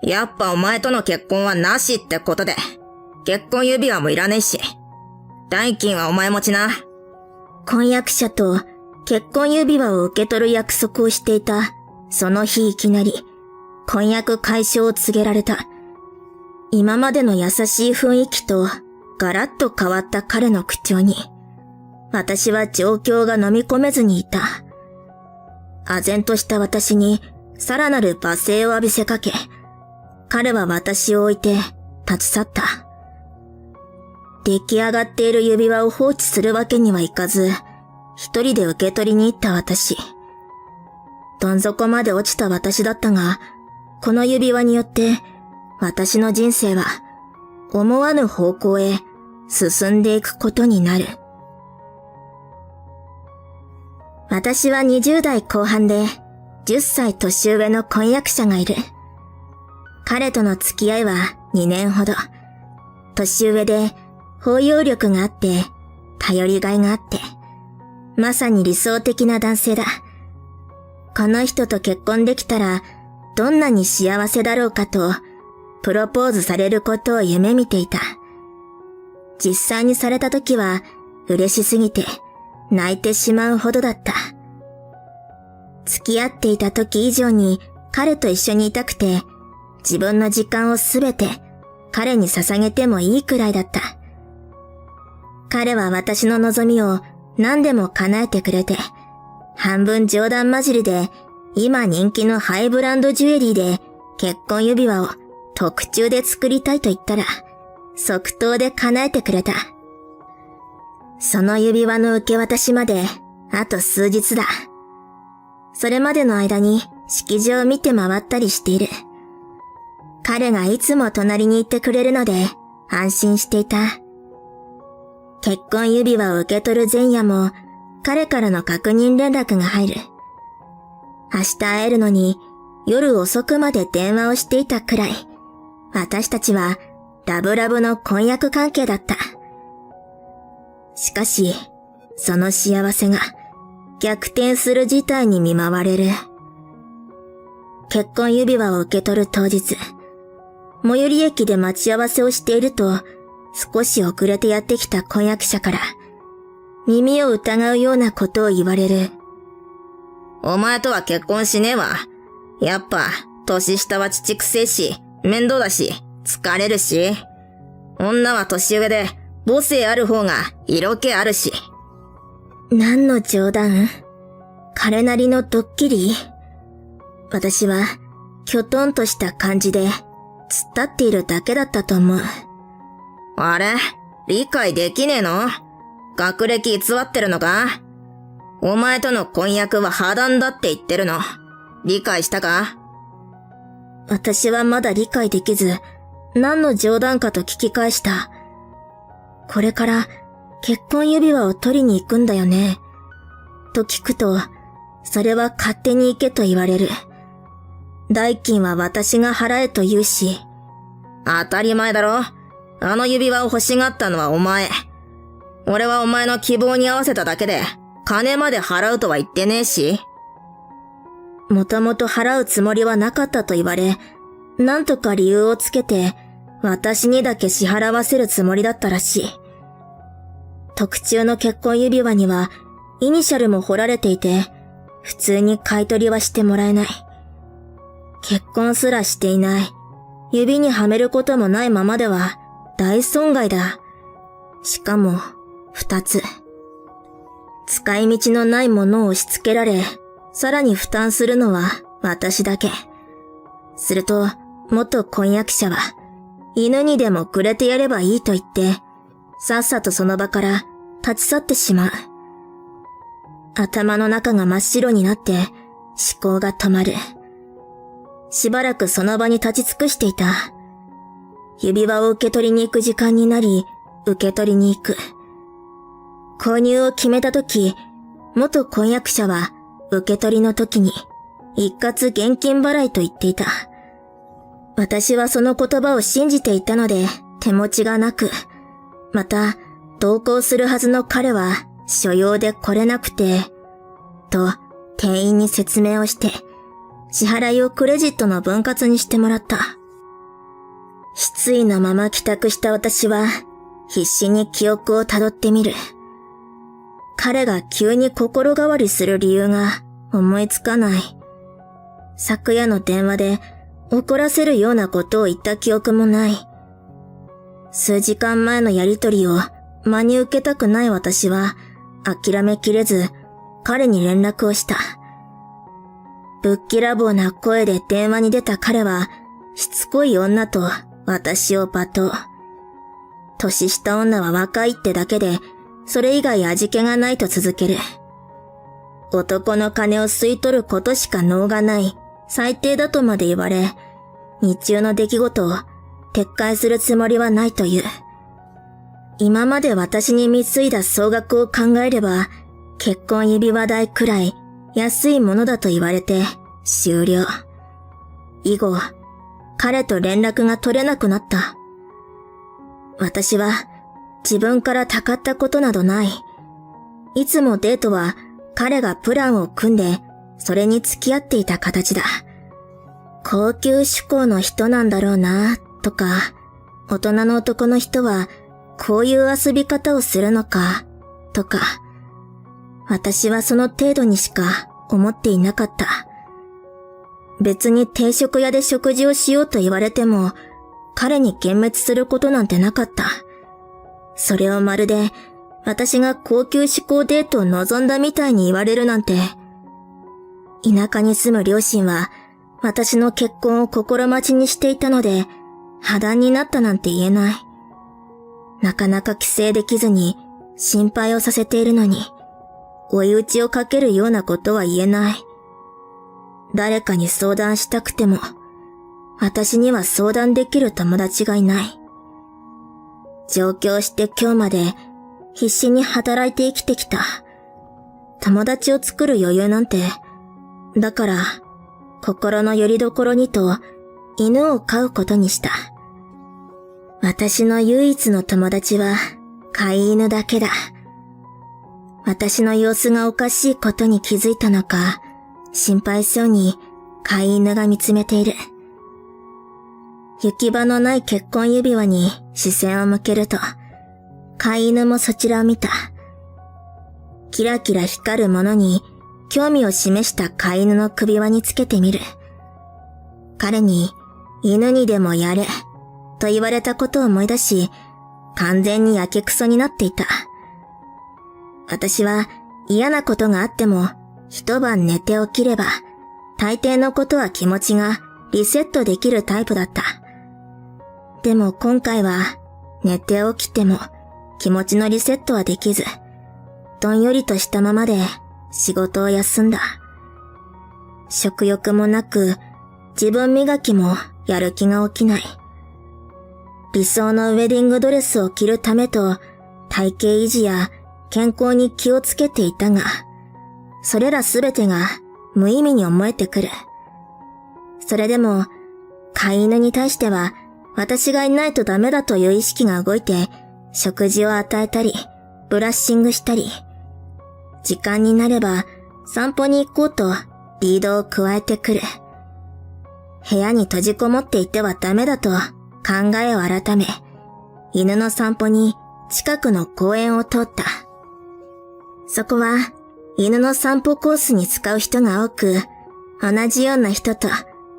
やっぱお前との結婚はなしってことで、結婚指輪もいらねえし、代金はお前持ちな。婚約者と結婚指輪を受け取る約束をしていた、その日いきなり、婚約解消を告げられた。今までの優しい雰囲気と、ガラッと変わった彼の口調に、私は状況が飲み込めずにいた。唖然とした私に、さらなる罵声を浴びせかけ、彼は私を置いて立ち去った。出来上がっている指輪を放置するわけにはいかず、一人で受け取りに行った私。どん底まで落ちた私だったが、この指輪によって、私の人生は、思わぬ方向へ進んでいくことになる。私は20代後半で、10歳年上の婚約者がいる。彼との付き合いは2年ほど。年上で包容力があって、頼りがいがあって、まさに理想的な男性だ。この人と結婚できたら、どんなに幸せだろうかと、プロポーズされることを夢見ていた。実際にされた時は、嬉しすぎて、泣いてしまうほどだった。付き合っていた時以上に彼と一緒にいたくて、自分の時間をすべて彼に捧げてもいいくらいだった。彼は私の望みを何でも叶えてくれて、半分冗談交じりで今人気のハイブランドジュエリーで結婚指輪を特注で作りたいと言ったら、即答で叶えてくれた。その指輪の受け渡しまであと数日だ。それまでの間に式場を見て回ったりしている。彼がいつも隣にいてくれるので安心していた。結婚指輪を受け取る前夜も彼からの確認連絡が入る。明日会えるのに夜遅くまで電話をしていたくらい、私たちはラブラブの婚約関係だった。しかし、その幸せが逆転する事態に見舞われる。結婚指輪を受け取る当日、最寄り駅で待ち合わせをしていると、少し遅れてやってきた婚約者から、耳を疑うようなことを言われる。お前とは結婚しねえわ。やっぱ、年下は乳くせえし、面倒だし、疲れるし。女は年上で、母性ある方が色気あるし。何の冗談？彼なりのドッキリ？私は、きょとんとした感じで、突っ立っているだけだったと思う。あれ？理解できねえの？学歴偽ってるのか？お前との婚約は破談だって言ってるの。理解したか？私はまだ理解できず、何の冗談かと聞き返した。これから結婚指輪を取りに行くんだよね。と聞くと、それは勝手に行けと言われる。代金は私が払えと言うし。当たり前だろ。あの指輪を欲しがったのはお前。俺はお前の希望に合わせただけで、金まで払うとは言ってねえし。もともと払うつもりはなかったと言われ、なんとか理由をつけて、私にだけ支払わせるつもりだったらしい。特注の結婚指輪には、イニシャルも彫られていて、普通に買い取りはしてもらえない。結婚すらしていない。指にはめることもないままでは、大損害だ。しかも、2つ。使い道のないものを押し付けられ、さらに負担するのは私だけ。すると、元婚約者は、犬にでもくれてやればいいと言って、さっさとその場から立ち去ってしまう。頭の中が真っ白になって思考が止まる。しばらくその場に立ち尽くしていた。指輪を受け取りに行く時間になり、受け取りに行く。購入を決めたとき、元婚約者は受け取りの時に一括現金払いと言っていた。私はその言葉を信じていたので手持ちがなく、また同行するはずの彼は所用で来れなくて、と店員に説明をして支払いをクレジットの分割にしてもらった。失意のまま帰宅した私は必死に記憶をたどってみる。彼が急に心変わりする理由が思いつかない。昨夜の電話で怒らせるようなことを言った記憶もない。数時間前のやりとりを真に受けたくない私は諦めきれず彼に連絡をした。ぶっきらぼうな声で電話に出た彼はしつこい女と私を罵倒。年下女は若いってだけでそれ以外味気がないと続ける。男の金を吸い取ることしか能がない最低だとまで言われ、日中の出来事を撤回するつもりはないという。今まで私に貢いだ総額を考えれば、結婚指輪代くらい安いものだと言われて終了。以後、彼と連絡が取れなくなった。私は自分からたかったことなどない。いつもデートは彼がプランを組んでそれに付き合っていた形だ。高級志向の人なんだろうな、とか、大人の男の人はこういう遊び方をするのか、とか、私はその程度にしか思っていなかった。別に定食屋で食事をしようと言われても、彼に幻滅することなんてなかった。それをまるで私が高級志向デートを望んだみたいに言われるなんて。田舎に住む両親は私の結婚を心待ちにしていたので、破談になったなんて言えない。なかなか帰省できずに心配をさせているのに、追い打ちをかけるようなことは言えない。誰かに相談したくても、私には相談できる友達がいない。上京して今日まで必死に働いて生きてきた。友達を作る余裕なんて、だから心の拠り所にと犬を飼うことにした。私の唯一の友達は飼い犬だけだ。私の様子がおかしいことに気づいたのか、心配そうに飼い犬が見つめている。行き場のない結婚指輪に視線を向けると、飼い犬もそちらを見た。キラキラ光るものに興味を示した飼い犬の首輪につけてみる。彼に犬にでもやれと言われたことを思い出し、完全にやけくそになっていた。私は嫌なことがあっても一晩寝て起きれば大抵のことは気持ちがリセットできるタイプだった。でも今回は寝て起きても気持ちのリセットはできず、どんよりとしたままで仕事を休んだ。食欲もなく自分磨きもやる気が起きない。理想のウェディングドレスを着るためと体型維持や健康に気をつけていたが、それらすべてが無意味に思えてくる。それでも飼い犬に対しては私がいないとダメだという意識が動いて、食事を与えたり、ブラッシングしたり、時間になれば散歩に行こうとリードを加えてくる。部屋に閉じこもっていてはダメだと考えを改め、犬の散歩に近くの公園を通った。そこは犬の散歩コースに使う人が多く、同じような人と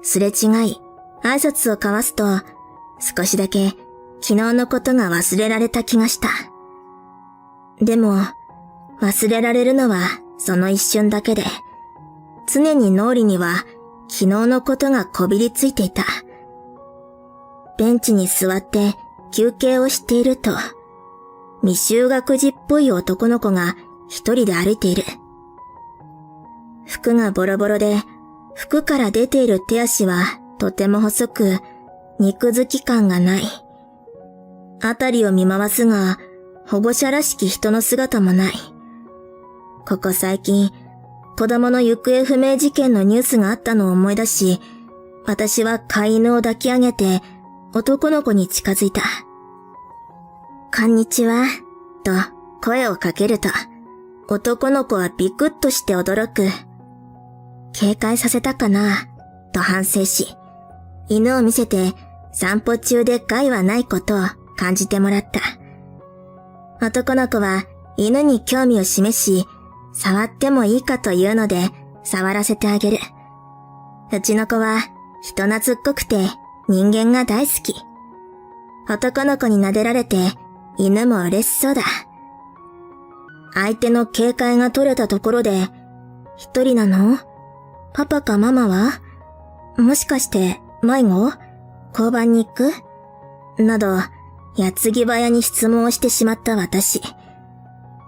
すれ違い、挨拶を交わすと、少しだけ昨日のことが忘れられた気がした。でも、忘れられるのはその一瞬だけで、常に脳裏には昨日のことがこびりついていた。ベンチに座って休憩をしていると、未就学児っぽい男の子が一人で歩いている。服がボロボロで、服から出ている手足はとても細く、肉付き感がない。あたりを見回すが、保護者らしき人の姿もない。ここ最近、子供の行方不明事件のニュースがあったのを思い出し、私は飼い犬を抱き上げて、男の子に近づいた。こんにちは、と声をかけると、男の子はビクッとして驚く。警戒させたかな、と反省し、犬を見せて散歩中で害はないことを感じてもらった。男の子は犬に興味を示し、触ってもいいかというので触らせてあげる。うちの子は人懐っこくて人間が大好き。男の子に撫でられて犬も嬉しそうだ。相手の警戒が取れたところで、一人なの？パパかママは？もしかして迷子？交番に行く？など、矢継ぎ早に質問をしてしまった私。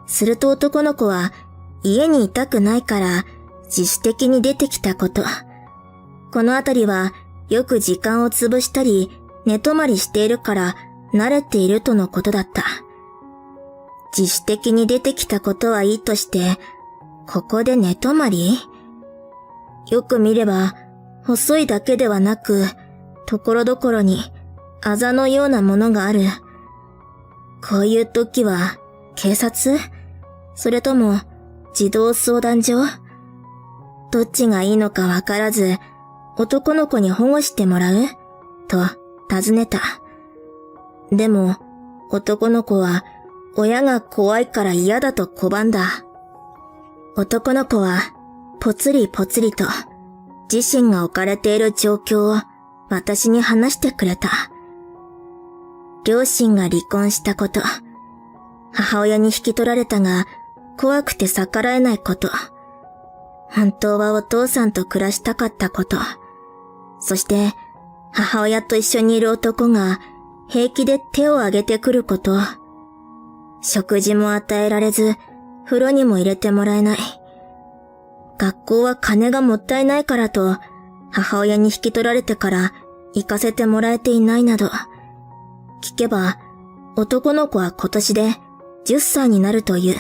すると男の子は家にいたくないから自主的に出てきたこと。このあたりはよく時間を潰したり寝泊まりしているから慣れているとのことだった。自主的に出てきたことはいいとして、ここで寝泊まり？よく見れば細いだけではなく、ところどころにあざのようなものがある。こういう時は警察？それとも児童相談所？どっちがいいのかわからず、男の子に保護してもらう？と尋ねた。でも男の子は親が怖いから嫌だと拒んだ。男の子はぽつりぽつりと自身が置かれている状況を私に話してくれた。両親が離婚したこと、母親に引き取られたが怖くて逆らえないこと、本当はお父さんと暮らしたかったこと、そして母親と一緒にいる男が平気で手を挙げてくること、食事も与えられず風呂にも入れてもらえない。学校は金がもったいないからと母親に引き取られてから行かせてもらえていないなど、聞けば男の子は今年で10歳になるという。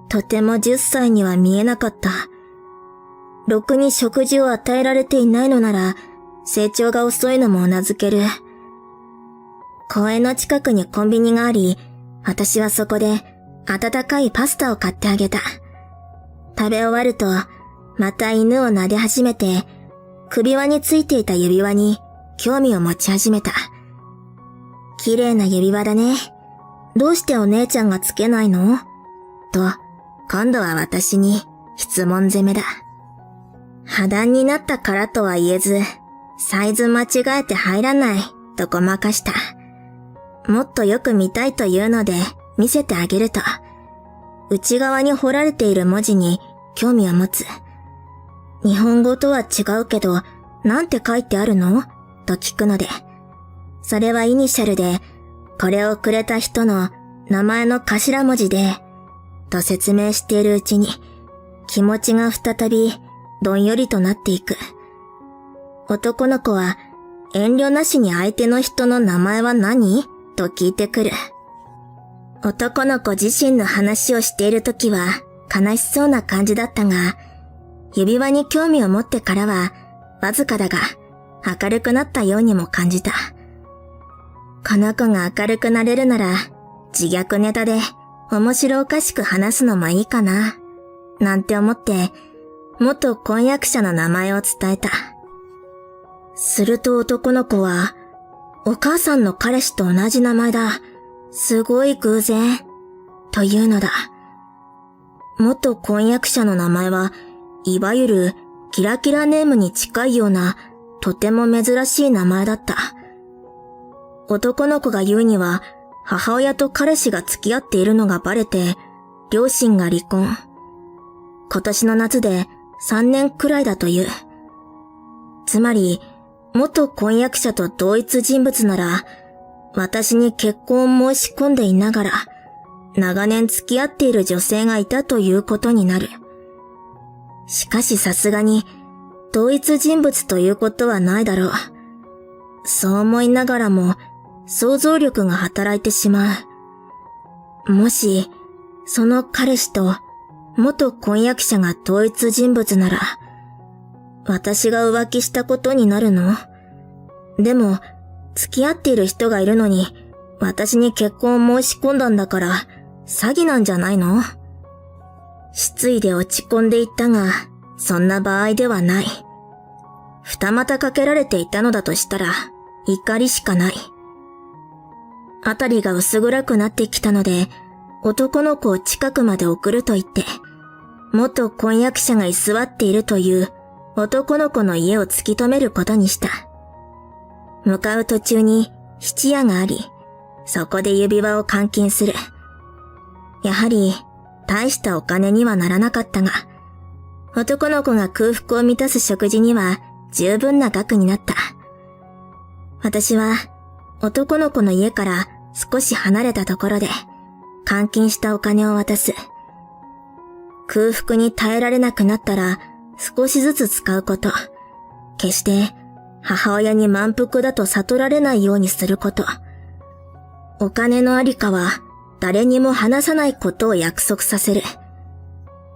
とても10歳には見えなかった。ろくに食事を与えられていないのなら成長が遅いのも頷ける。公園の近くにコンビニがあり、私はそこで温かいパスタを買ってあげた。食べ終わると、また犬を撫で始めて、首輪についていた指輪に興味を持ち始めた。綺麗な指輪だね。どうしてお姉ちゃんがつけないの？と、今度は私に質問攻めだ。破談になったからとは言えず、サイズ間違えて入らないとごまかした。もっとよく見たいというので見せてあげると、内側に彫られている文字に興味を持つ。日本語とは違うけど、なんて書いてあるの？と聞くので、それはイニシャルで、これをくれた人の名前の頭文字で、と説明しているうちに、気持ちが再びどんよりとなっていく。男の子は遠慮なしに相手の人の名前は何？と聞いてくる。男の子自身の話をしているときは悲しそうな感じだったが、指輪に興味を持ってからはわずかだが明るくなったようにも感じた。この子が明るくなれるなら自虐ネタで面白おかしく話すのもいいかな、なんて思って元婚約者の名前を伝えた。すると男の子は、お母さんの彼氏と同じ名前だ。すごい偶然。というのだ。元婚約者の名前は、いわゆるキラキラネームに近いような、とても珍しい名前だった。男の子が言うには、母親と彼氏が付き合っているのがバレて、両親が離婚。今年の夏で3年くらいだという。つまり、元婚約者と同一人物なら、私に結婚を申し込んでいながら、長年付き合っている女性がいたということになる。しかしさすがに、同一人物ということはないだろう。そう思いながらも、想像力が働いてしまう。もし、その彼氏と元婚約者が同一人物なら、私が浮気したことになるの？でも、付き合っている人がいるのに、私に結婚を申し込んだんだから、詐欺なんじゃないの？失意で落ち込んでいったが、そんな場合ではない。二股かけられていたのだとしたら、怒りしかない。あたりが薄暗くなってきたので、男の子を近くまで送ると言って、元婚約者が居座っているという男の子の家を突き止めることにした。向かう途中に質屋があり、そこで指輪を換金する。やはり、大したお金にはならなかったが、男の子が空腹を満たす食事には十分な額になった。私は、男の子の家から少し離れたところで、換金したお金を渡す。空腹に耐えられなくなったら少しずつ使うこと。決して母親に満腹だと悟られないようにすること。お金のありかは誰にも話さないことを約束させる。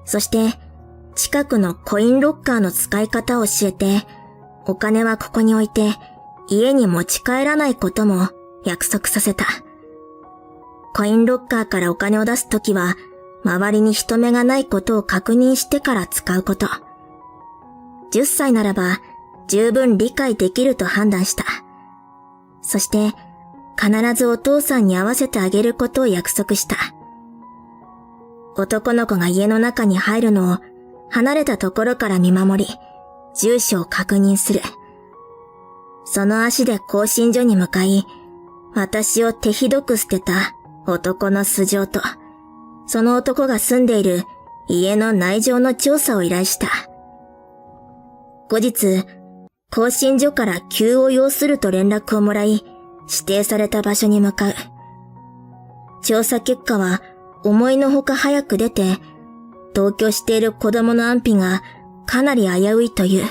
そして近くのコインロッカーの使い方を教えて、お金はここに置いて家に持ち帰らないことも約束させた。コインロッカーからお金を出すときは、周りに人目がないことを確認してから使うこと。10歳ならば十分理解できると判断した。そして必ずお父さんに会わせてあげることを約束した。男の子が家の中に入るのを離れたところから見守り、住所を確認する。その足で更新所に向かい、私を手ひどく捨てた男の素性と、その男が住んでいる家の内情の調査を依頼した。後日、更新所から急を要すると連絡をもらい、指定された場所に向かう。調査結果は思いのほか早く出て、同居している子供の安否がかなり危ういという。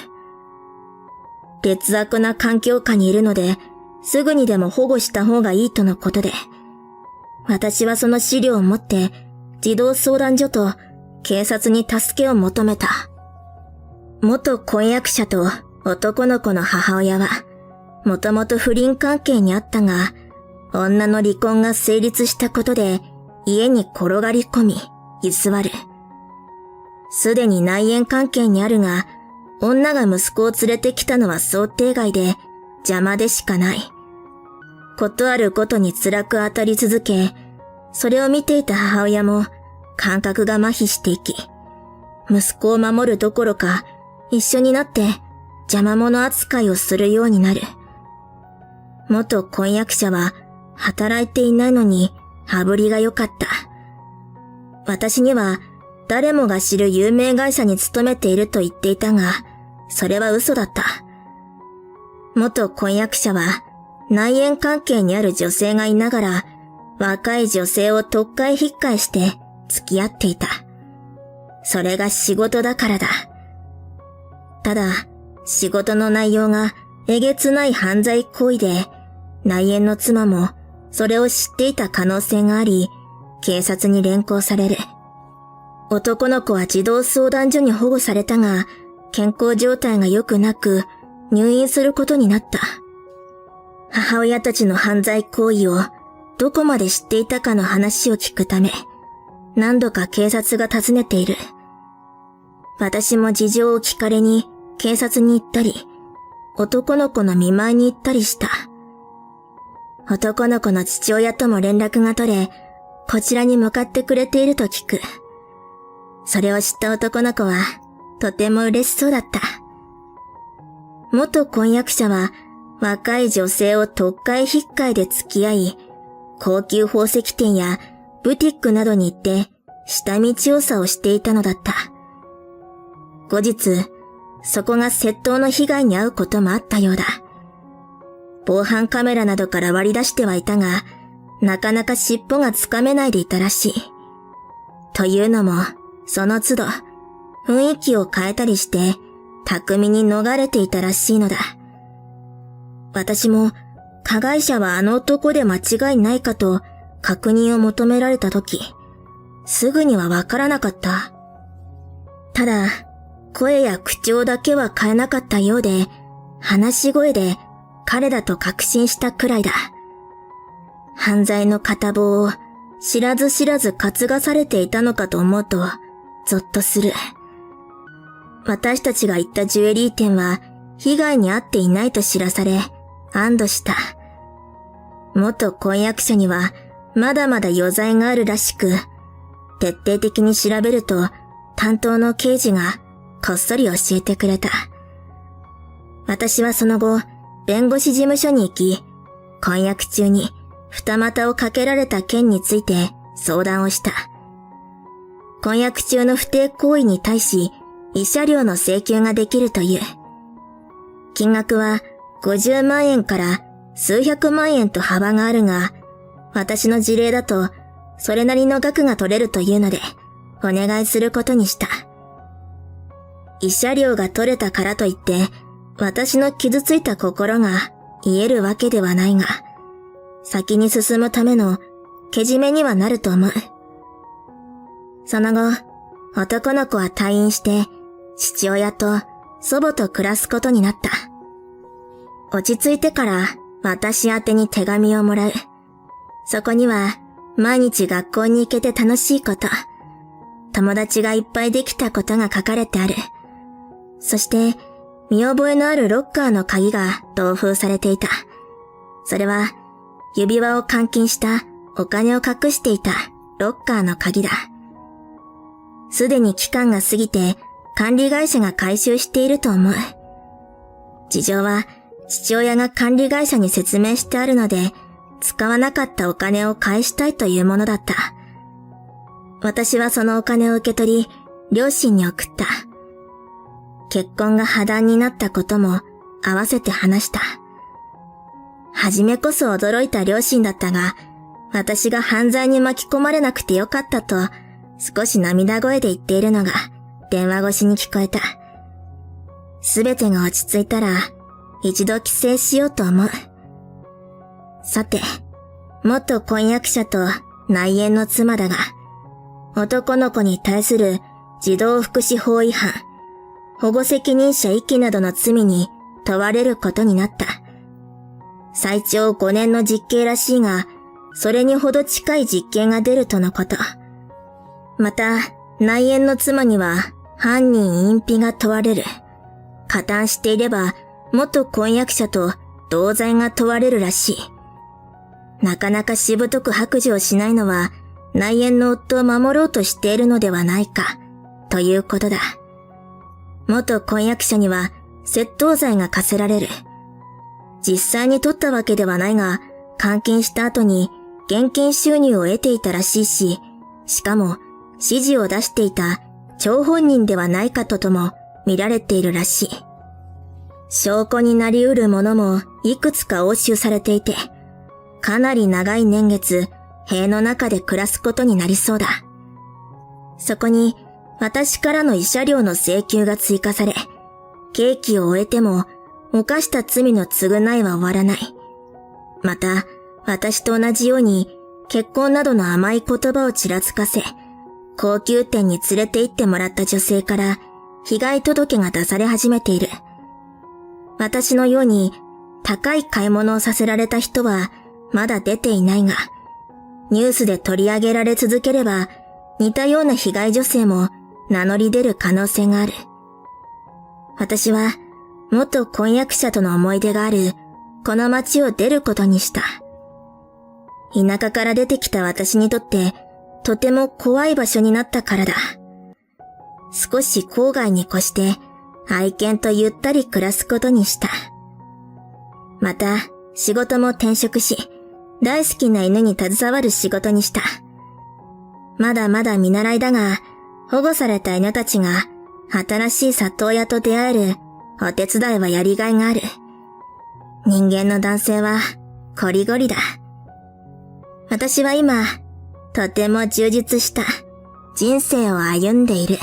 劣悪な環境下にいるので、すぐにでも保護した方がいいとのことで、私はその資料を持って児童相談所と警察に助けを求めた。元婚約者と男の子の母親は、もともと不倫関係にあったが、女の離婚が成立したことで家に転がり込み、居座る。すでに内縁関係にあるが、女が息子を連れてきたのは想定外で邪魔でしかない。ことあるごとに辛く当たり続け、それを見ていた母親も感覚が麻痺していき、息子を守るどころか一緒になって邪魔者扱いをするようになる。元婚約者は働いていないのに羽振りが良かった。私には誰もが知る有名会社に勤めていると言っていたが、それは嘘だった。元婚約者は内縁関係にある女性がいながら、若い女性を特会引っかえして付き合っていた。それが仕事だからだ。ただ、仕事の内容がえげつない犯罪行為で、内縁の妻もそれを知っていた可能性があり、警察に連行される。男の子は児童相談所に保護されたが、健康状態が良くなく、入院することになった。母親たちの犯罪行為をどこまで知っていたかの話を聞くため、何度か警察が訪ねている。私も事情を聞かれに警察に行ったり、男の子の見舞いに行ったりした。男の子の父親とも連絡が取れ、こちらに向かってくれていると聞く。それを知った男の子はとても嬉しそうだった。元婚約者は若い女性を特会引っかえで付き合い、高級宝石店やブティックなどに行って下見調査をしていたのだった。後日、そこが窃盗の被害に遭うこともあったようだ。防犯カメラなどから割り出してはいたが、なかなか尻尾がつかめないでいたらしい。というのも、その都度、雰囲気を変えたりして、巧みに逃れていたらしいのだ。私も、加害者はあの男で間違いないかと確認を求められたとき、すぐにはわからなかった。ただ、声や口調だけは変えなかったようで、話し声で彼だと確信したくらいだ。犯罪の片棒を知らず知らず担がされていたのかと思うと、ゾッとする。私たちが行ったジュエリー店は被害に遭っていないと知らされ、安堵した。元婚約者にはまだまだ余罪があるらしく、徹底的に調べると担当の刑事がこっそり教えてくれた。私はその後、弁護士事務所に行き、婚約中に二股をかけられた件について相談をした。婚約中の不貞行為に対し、慰謝料の請求ができるという。金額は50万円から数百万円と幅があるが、私の事例だとそれなりの額が取れるというので、お願いすることにした。慰謝料が取れたからといって、私の傷ついた心が癒えるわけではないが、先に進むためのけじめにはなると思う。その後、男の子は退院して、父親と祖母と暮らすことになった。落ち着いてから私宛てに手紙をもらう。そこには毎日学校に行けて楽しいこと、友達がいっぱいできたことが書かれてある。そして見覚えのあるロッカーの鍵が同封されていた。それは指輪を換金したお金を隠していたロッカーの鍵だ。すでに期間が過ぎて管理会社が回収していると思う。事情は父親が管理会社に説明してあるので、使わなかったお金を返したいというものだった。私はそのお金を受け取り、両親に送った。結婚が破談になったことも合わせて話した。はじめこそ驚いた両親だったが、私が犯罪に巻き込まれなくてよかったと、少し涙声で言っているのが電話越しに聞こえた。すべてが落ち着いたら、一度帰省しようと思う。さて、元婚約者と内縁の妻だが、男の子に対する児童福祉法違反、保護責任者遺棄などの罪に問われることになった。最長5年の実刑らしいが、それにほど近い実刑が出るとのこと。また、内縁の妻には犯人隠避が問われる。加担していれば、元婚約者と同罪が問われるらしい。なかなかしぶとく白状しないのは、内縁の夫を守ろうとしているのではないか、ということだ。元婚約者には窃盗罪が課せられる。実際に取ったわけではないが、監禁した後に現金収入を得ていたらしいし、しかも指示を出していた張本人ではないかとも見られているらしい。証拠になり得るものもいくつか押収されていて、かなり長い年月、塀の中で暮らすことになりそうだ。そこに、私からの慰謝料の請求が追加され、刑期を終えても、犯した罪の償いは終わらない。また、私と同じように、結婚などの甘い言葉をちらつかせ、高級店に連れて行ってもらった女性から、被害届が出され始めている。私のように、高い買い物をさせられた人は、まだ出ていないが、ニュースで取り上げられ続ければ、似たような被害女性も名乗り出る可能性がある。私は、元婚約者との思い出がある、この町を出ることにした。田舎から出てきた私にとって、とても怖い場所になったからだ。少し郊外に越して、愛犬とゆったり暮らすことにした。また、仕事も転職し、大好きな犬に携わる仕事にした。まだまだ見習いだが、保護された犬たちが新しい里親と出会えるお手伝いはやりがいがある。人間の男性はこりごりだ。私は今、とても充実した人生を歩んでいる。